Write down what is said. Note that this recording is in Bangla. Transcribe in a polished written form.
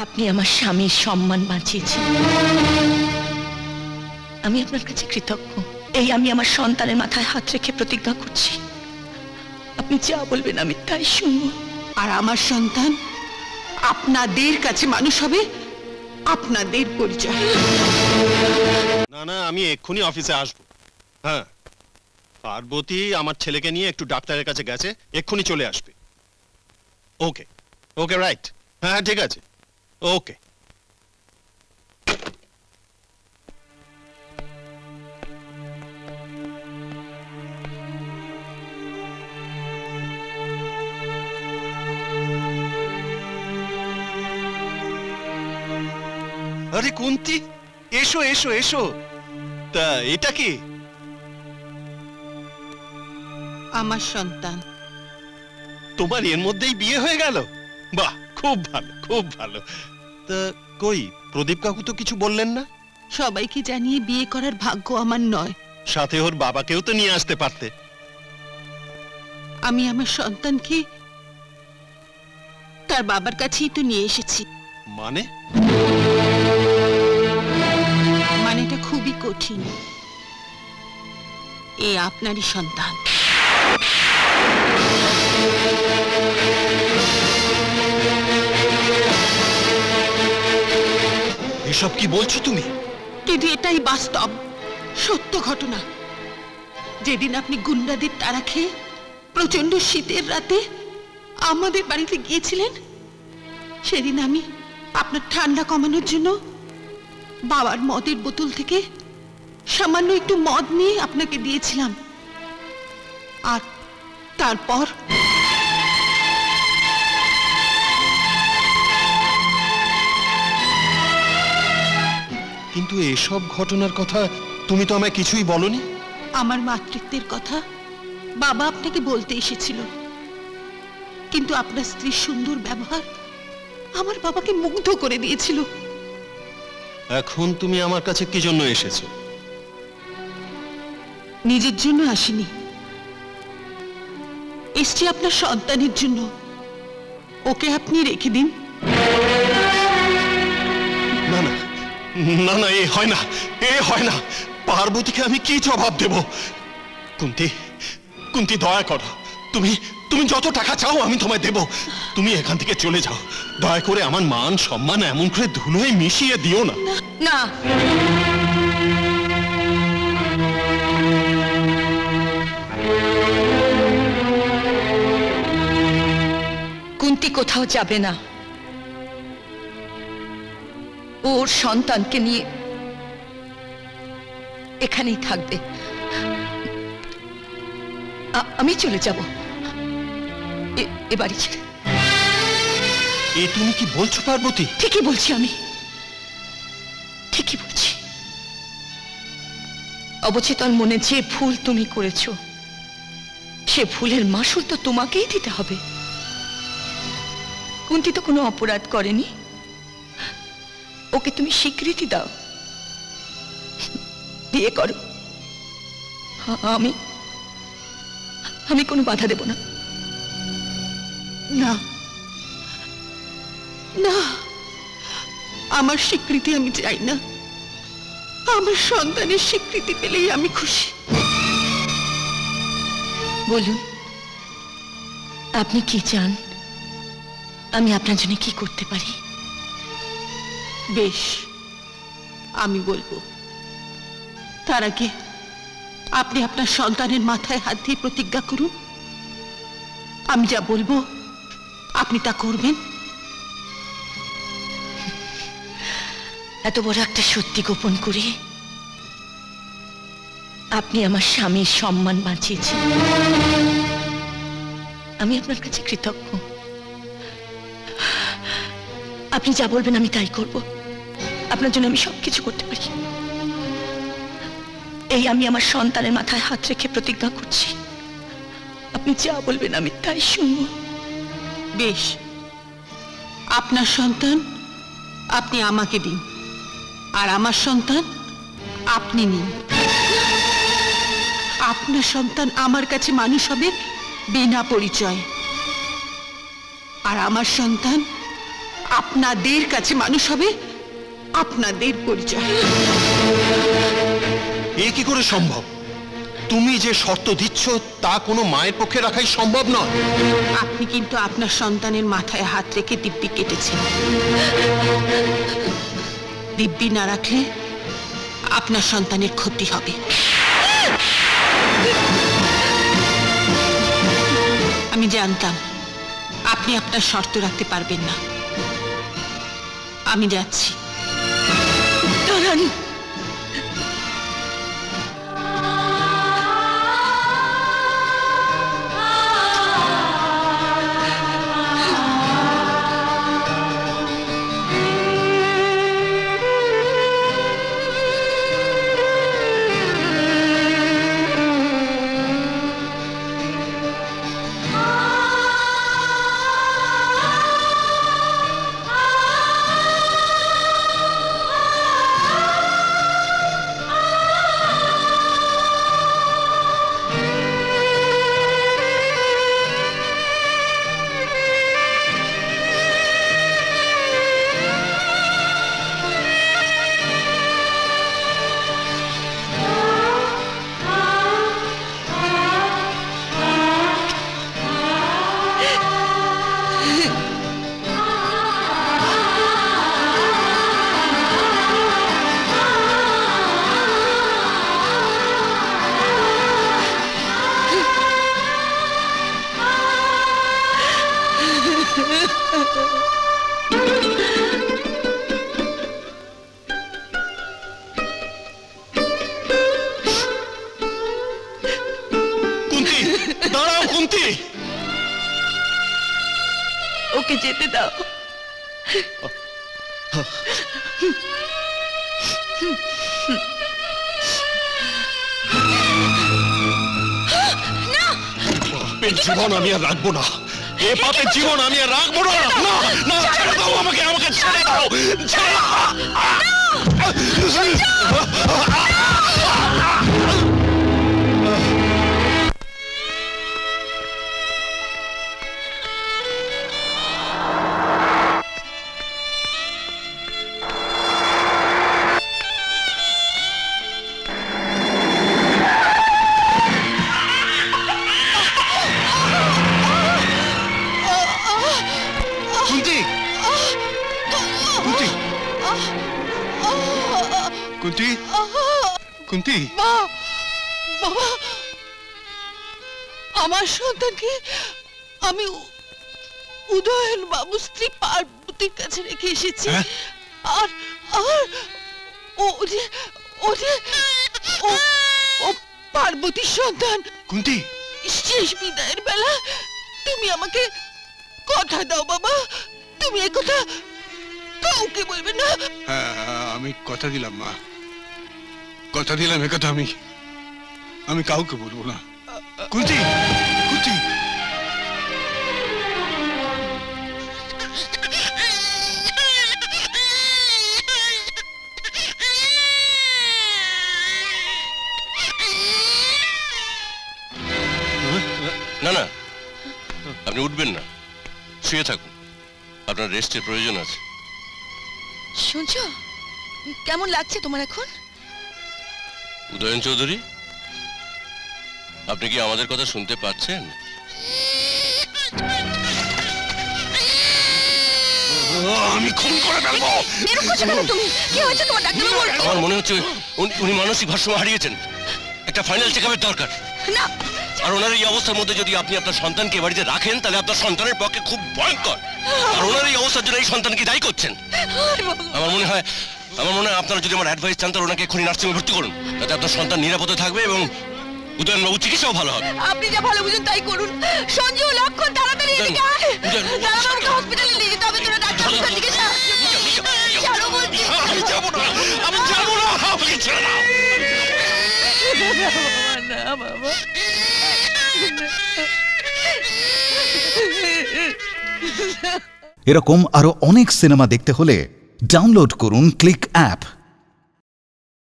আপনি আমার স্বামীর সম্মান বাঁচিয়েছেন, আমি আপনার কাছে কৃতজ্ঞ। এই আমি আমার সন্তানের মাথায় হাত রেখে প্রতিজ্ঞা করছি, আপনি যা বলবেন আমি তাই শুনবো। আর আমার সন্তান আপনাদের কাছে মানুষ হবে, আপনাদের পরিচয়। না না, আমি এক্ষুনি অফিসে আসবো। হ্যাঁ, পার্বতী আমার ছেলেকে নিয়ে একটু ডাক্তারের কাছে গেছে, এক্ষুনি চলে আসবে। ওকে ওকে, রাইট, হ্যাঁ ঠিক আছে, ওকে। আরে কুন্তি, এসো এসো এসো। তা এটা কি? আমার সন্তান। তোমার এর মধ্যেই বিয়ে হয়ে গেল? বাহ, খুব ভালো খুব ভালো। তা কই প্রদীপ কাকু তো কিছু বললেন না? সবাইকে জানিয়ে বিয়ে করার ভাগ্য আমার নয়। সাথে ওর বাবাকেও তো নিয়ে আসতে পারতে। আমি আমার সন্তানকে তার বাবার কাছেই তো নিয়ে এসেছি। মানে? মানেটা খুবই কঠিন। এ আপনারই সন্তান। এসব কি বলছো তুমি? কিন্তু এটাই বাস্তব, সত্য ঘটনা। যেদিন আপনি গুন্ডাদের তাড়া খেয়ে প্রচন্ড শীতের রাতে আমাদের বাড়িতে গিয়েছিলেন, সেদিন আমি আপনার ঠান্ডা কমানোর জন্য বাবার মদের বোতল থেকে সামান্য একটু মদ নিয়ে আপনাকে দিয়েছিলাম। আর তারপর কিন্তু এসব ঘটনার কথা তুমি তো আমায় কিছুই বলনি। আমার মাতৃত্বের কথা বাবা আপনাকে বলতে এসেছিল, কিন্তু আপনার স্ত্রীর সুন্দর ব্যবহার আমার বাবাকে মুগ্ধ করে দিয়েছিল। এখন তুমি আমার কাছে কি জন্য এসেছো? নিজের জন্য আসিনি, এসছি আপনার সন্তানের জন্য। ওকে আপনি রেখে দিন। না না না না, এ হয় না, এ হয় না। পার্বতীকে আমি কি জবাব দেব? কুন্তি, কুন্তি দয়া করো, তুমি তুমি যত টাকা চাও আমি তোমায় দেব। তুমি এখান থেকে চলে যাও, দয়া করে আমার মান সম্মান এমন করে ধুলোয় মিশিয়ে দিও না। না, কুন্তি কোথাও যাবে না, ওর সন্তানকে নিয়ে এখানেই থাকবে। আমি চলে যাব এ বাড়ি ছেড়ে। এ তুমি কি বলছো পার্বতী? ঠিকই বলছি, আমি ঠিকই বলছি। অবচেতন মনে যে ভুল তুমি করেছো, সে ভুলের মাসুল তো তোমাকেই দিতে হবে। কুন্তি তো কোনো অপরাধ করেনি, ওকে তুমি স্বীকৃতি দাও, বিয়ে করো। আমি কোনো বাধা দেব না। না না, আমার স্বীকৃতি আমি চাই না। আমার সন্তানের স্বীকৃতি পেলেই আমি খুশি। বলুন, আপনি কি চান? আমি আপনার জন্য কি করতে পারি? বেশ, আমি বলবো। তার আগে আপনি আপনার সন্তানের মাথায় হাত দিয়ে প্রতিজ্ঞা করুন, আমি যা বলবো আপনি তা করবেন। এত বড় একটা সত্যি গোপন করে আপনি আমার স্বামীর সম্মান বাঁচিয়েছেন, আমি আপনার কাছে কৃতজ্ঞ। আপনি যা বলবেন আমি তাই করব, আপনার জন্য আমি সবকিছু করতে পারি। এই আমি আমার সন্তানের মাথায় হাত রেখে প্রতিজ্ঞা করছি, আপনি যা বলবেন আমি তাই শুনব। বেশ, আপনার সন্তান আপনি আমাকে দিন, আর আমার সন্তান আপনি নিন। আপনার সন্তান আমার কাছে মানুষ হবে বিনা পরিচয়, আর আমার সন্তান আপনাদের কাছে মানুষ হবে আপনাদের পরিচয়। এ কি করে সম্ভব? তুমি যে শর্ত দিচ্ছ তা কোনো মায়ের পক্ষে রাখাই সম্ভব নয়। আপনি কিন্তু আপনার সন্তানের মাথায় হাত রেখে দিব্যি কেটেছেন। দিব্যি না রাখলে আপনার সন্তানের ক্ষতি হবে। আমি জানতাম আপনি আপনার শর্ত রাখতে পারবেন না। আমি যাচ্ছি। দাঁড়ান, কুন্তি, দাঁড়াও কুন্তি। ওকে যেতে দাও। পাপের জীবন আমি আর রাখবো না। এ পাপের জীবন আমি আর রাখবো না। না না, ছেড়ে দাও আমাকে, আমাকে ছেড়ে দাও, ছেড়ে দাও। কুন্তি, কুন্তি, কুন্তি, কুন্তি। বাবা, আমার সন্তানকে আমি উদয়ন বাবু স্ত্রী পার্বতীর কাছে রেখে এসেছি। আর আর ও যে ও যে ও পার্বতীর সন্তান। কুন্তি, শেষ বিদায়ের বেলা তুমি আমাকে কথা দাও বাবা, তুমি এ কথা কাউকে বলবে না। আমি কথা দিলাম মা, কথা দিলাম, এ কথা আমি কাউকে বলবো না। কুন্তি, কুন্তি। না না, আপনি উঠবেন না, শুয়ে থাকুন, আপনার রেস্টের প্রয়োজন আছে। শুনছো, কেমন লাগছে তোমার এখন? উদয়ন চৌধুরী, আপনি কি আমাদের কথা শুনতে পাচ্ছেন? আমি খুন করে ফেলবো। আমার মনে হচ্ছে উনি মানসিক ভারসাম্য হারিয়েছেন। একটা ফাইনাল চেকআপের দরকার। না, আর ওনার এই অবস্থার মধ্যে যদি আপনি আপনার সন্তানকে বাড়িতে রাখেন তাহলে আপনার সন্তানের পক্ষে খুব ভয়ঙ্কর। আর ওনার এই অবস্থার জন্য এই সন্তানকে দায়ী করছেন। আমার মনে হয় আপনারা যদি আমার অ্যাডভাইস চান তাহলে ওনাকে এখনই নার্সিংহোমে ভর্তি করুন, যাতে আপনার সন্তান নিরাপদে থাকবে এবং উদয়নবাবু চিকিৎসাও ভালো হবে। আপনি যা ভালো বুঝুন তাই করুন। সঞ্জু, লক্ষণ, তাড়াতাড়ি এদিকে আয়। দাদাবাবুকে হসপিটালে নিয়ে যেতে হবে, তোরা ডাক্তারবাবুর দিকে সাহায্য কর। ছাড়ো বলছি। আমি যাবো না, আমি যাবো না, আমাকে ছেড়ে দাও। না বাবা, এরকম আরো অনেক সিনেমা দেখতে হলে ডাউনলোড করুন ক্লিক অ্যাপ।